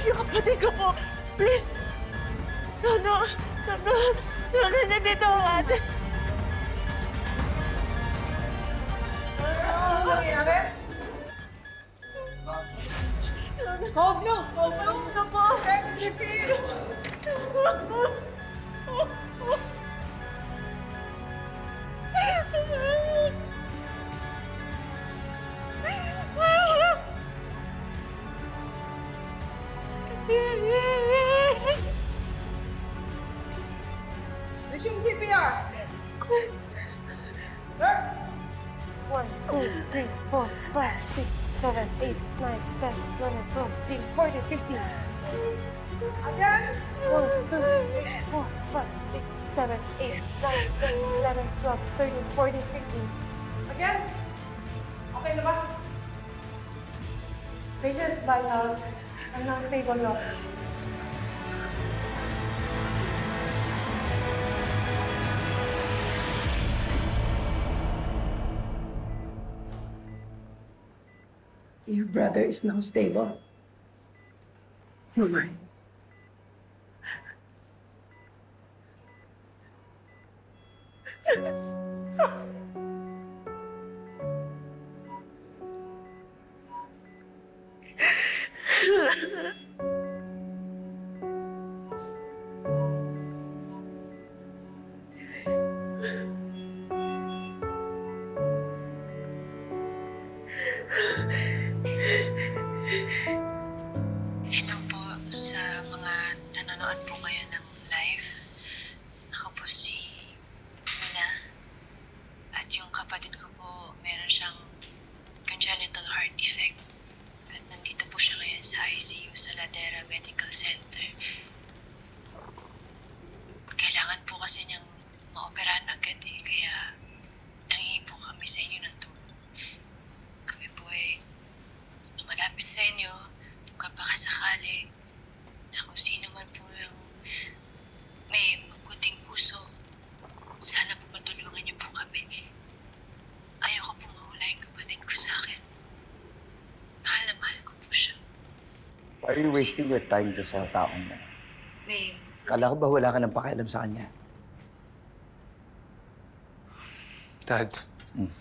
Yung kapatid ko po. Please. No. Nandito ang ate. Ano nangyayari? Koglo! Tulong ka po. Refill! Resume CPR! Sir! 1, 2, 3, 4, 5, 6, 7, 8, 9, 10, 11, 12, 13, 14, 15. Again! 1, 2, 3, 4, 5, 6, 7, 8, 9, 10, 11, 12, 13, 14, 15. Again! Okay na ba? Patient's vitals are now stable now. Your brother is now stable. Oh my. Hello po sa mga nanonood po ngayon ng live. Ako po si Ina. At yung kapatid ko po, meron siyang congenital heart defect. At nandito po siya ngayon sa ICU sa Ladera Medical Center. Kailangan po kasi niyang maoperahan agad kaya nangingi po kami sa inyo ng tulong. Kami po lumalapit sa inyo kung sakali na kung sino man po yung may mabuting puso, sana po matulungan niyo po kami. Ayoko po mawala yung kapatid ko sa akin. Mahal na mahal ko po siya. Why are you wasting your time to sa taong na? May Kala ko ba wala ka ng pakialam sa kanya? Dad, Hmm.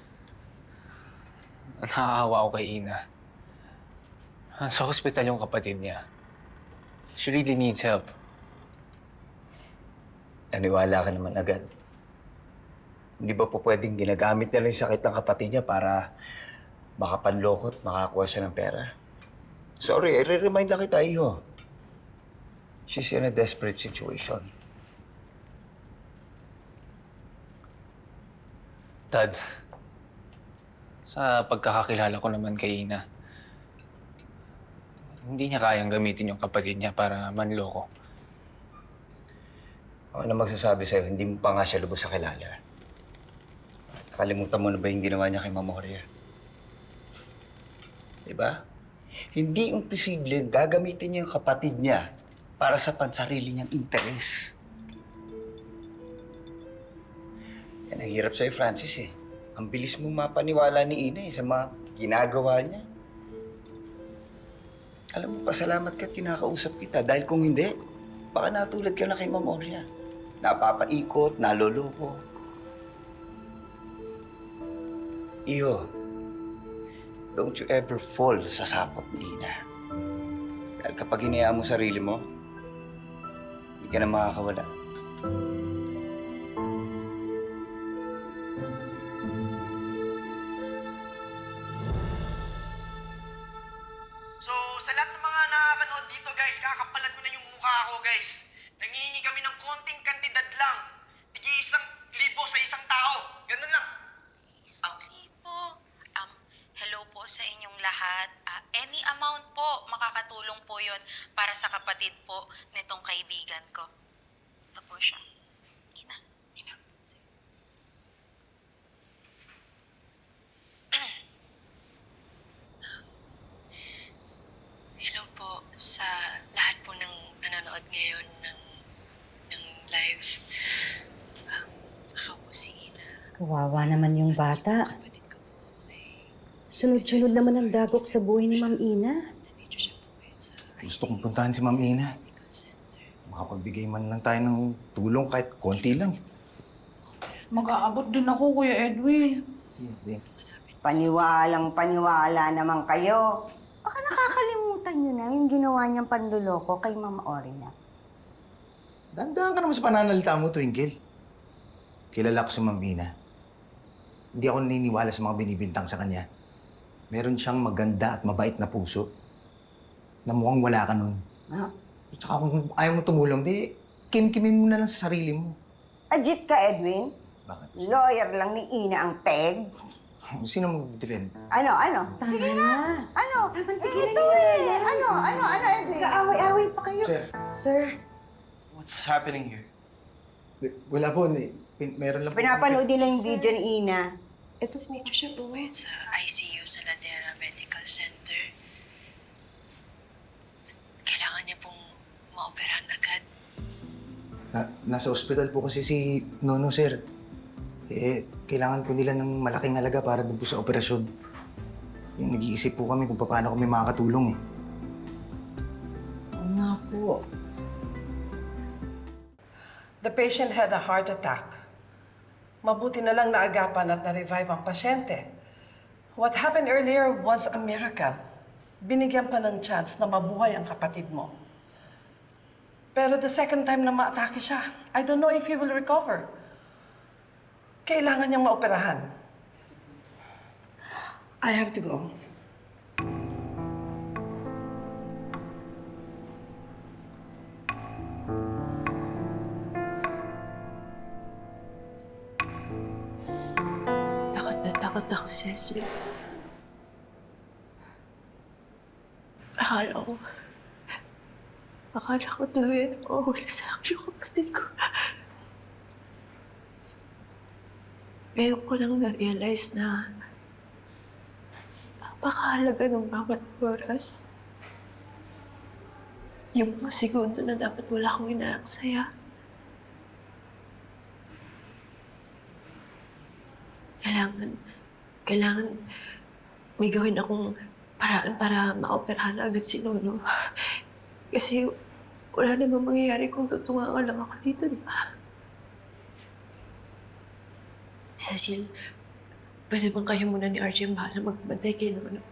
nakakaawa ako kay Ina. Sa hospital yung kapatid niya. She really needs help. Naniwala ka naman agad. Hindi ba po pwedeng ginagamit niya lang yung sakit ng kapatid niya para makapanlokot, makakuha siya ng pera? Sorry, i-remind lang kita, iho. She's in a desperate situation. Dad, sa pagkakakilala ko naman kay Ina, hindi niya kayang gamitin yung kapatid niya para manloko. Ako na magsasabi sa'yo, hindi mo pa nga siya lubos sa kilala. Nakalimutan mo na ba yung ginawa niya kay Mama Maria? Diba? Hindi imposible gagamitin niya yung kapatid niya para sa pansarili niyang interes. Yan ang hirap sa'yo, Francis Ang bilis mo mapaniwala ni Ina sa mga ginagawa niya. Alam mo, pasalamat ka at kinakausap kita dahil kung hindi, baka natulad ka na kay Mama Maria. Napapaikot, naloloko. Iho, don't you ever fall sa sapot ni Ina. Dahil kapag hinayaan mo sarili mo, hindi ka na makakawala. So, sa lahat ng mga nakakanood dito, guys, kakapalan ko na yung mukha ko, guys. Nangihingi kami ng konting kantidad lang. Tigi 1,000 sa isang tao. Ganun lang. Isang libo. Hello po sa inyong lahat. Any amount po, makakatulong po yon para sa kapatid po nitong kaibigan ko. Ito po siya. Ina. Ina. Hello po sa lahat po ng nanonood ngayon ng live. Ako po si Ina. Kawawa naman yung bata. Kapatid ko po may Sunod-sunod naman ang dagok sa buhay ni Ma'am Ina. nandito siya po ngayon sa Gusto kong puntahan si Ma'am Ina. Makapagbigay man lang tayo ng tulong kahit konti lang. Mag-aabot din ako, Kuya Edwin. Sige. Paniwalang-paniwala naman kayo. Baka nakakalimutan nyo na yung ginawa niyang panluloko kay Ma'am Orina. Dahan-dahan ka naman sa pananalita mo, Twinkle. Kilala ko si Ma'am Ina. Hindi ako naniniwala sa mga binibintang sa kanya. Meron siyang maganda at mabait na puso na mukhang wala ka nun. Ah, At saka kung ayaw mo tumulong, di kim-kimin mo na lang sa sarili mo. Ajit ka, Edwin. Bakit? Lawyer lang ni Ina ang peg. Sino mag-defend? Ano? Sige na. Ano? Ito eh. Ano, Edwin? Kaaway-away pa kayo. Sir, Sir, What's happening here? wala po. Meron lang po. pinapanood nila yung video ni Ina. Nandito siya po ngayon sa ICU sa Ladera Medical Center. Kailangan niya pong maoperahan agad. Nasa ospital po kasi si Nono, sir. Kailangan po nila ng malaking halaga para doon po sa operasyon. Yung nag-iisip po kami kung paano kami makakatulong eh. Oo nga po. The patient had a heart attack. Mabuti na lang naagapan at na-revive ang pasyente. What happened earlier was a miracle. Binigyan pa ng chance na mabuhay ang kapatid mo. Pero the second time na ma-atake siya, I don't know if he will recover. Kailangan niyang maoperahan. I have to go. Takot na takot ako, Cecil. Akala ko tuloy na mawawala sa akin yung kapatid ko. Ngayon ko lang na-realize na napakahalaga ng bawat oras. Yung mga segundo na dapat wala akong inaaksaya. Kailangan may gawin akong paraan para maoperahan agad si Nono. Kasi wala namang mangyayari kung tutungan lang ako dito, di ba? Cecil, pwede bang kayo muna ni RJ ang bahala magbantay kay Nono?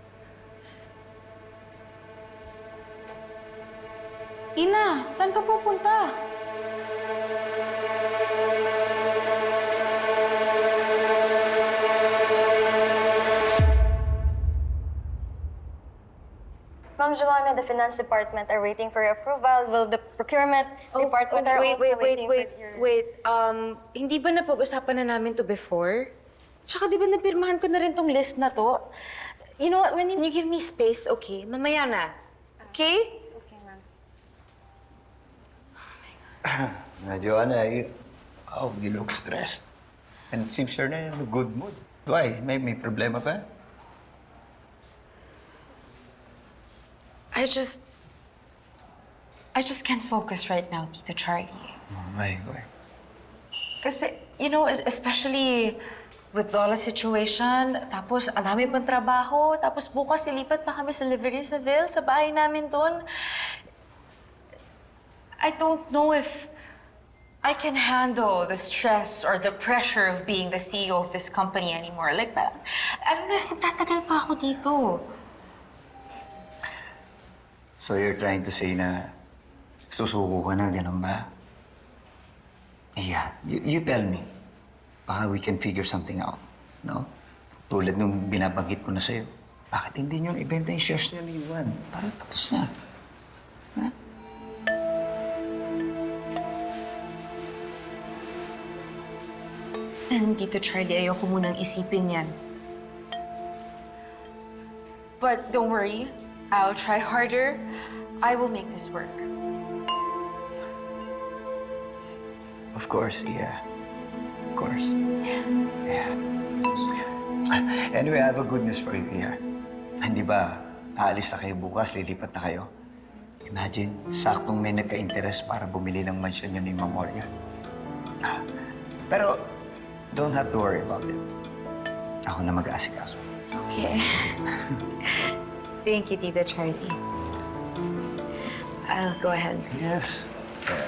Ina, saan ka pupunta? Ma'am Joanna, the finance department are waiting for your approval. Will the procurement department are also waiting for your... Wait. Hindi ba napag-usapan na namin to before? Tsaka di ba napirmahan ko na rin tong list na to? You know what, when you give me space, okay? Mamaya na. Okay? Okay, ma'am. Joanna, you look stressed. And it seems you're not in a good mood. Why? May problema ka? I just can't focus right now, Tito Charlie. Why? Kasi, you know, especially with Lola's situation, tapos ang dami pang trabaho, tapos bukas ilipat pa kami sa Livery Seville, sa bahay namin doon. I don't know if I can handle the stress or the pressure of being the CEO of this company anymore. Like, I don't know if magtatagal pa ako dito. So you're trying to say na susuko ka na, ganun ba? Yeah, you tell me. Baka we can figure something out, no? Tulad nung binabanggit ko na sa'yo. Bakit hindi nyo ibenta yung shares niyo ni Juan? Para tapos na. Ha? And Tito Charlie, ayoko munang isipin yan. But don't worry, I'll try harder. I will make this work. Of course, yeah. Of course. Yeah. Anyway, I have a good news for you, Iya. Hindi ba, aalis na kayo bukas, lilipat na kayo? Imagine, saktong may nagka-interest para bumili ng mansyon yun ni Ma'am Oria. Pero, don't have to worry about it. Ako na mag-aasikaso. Okay. Thank you, Tito Charlie. I'll go ahead. Yes. Yeah.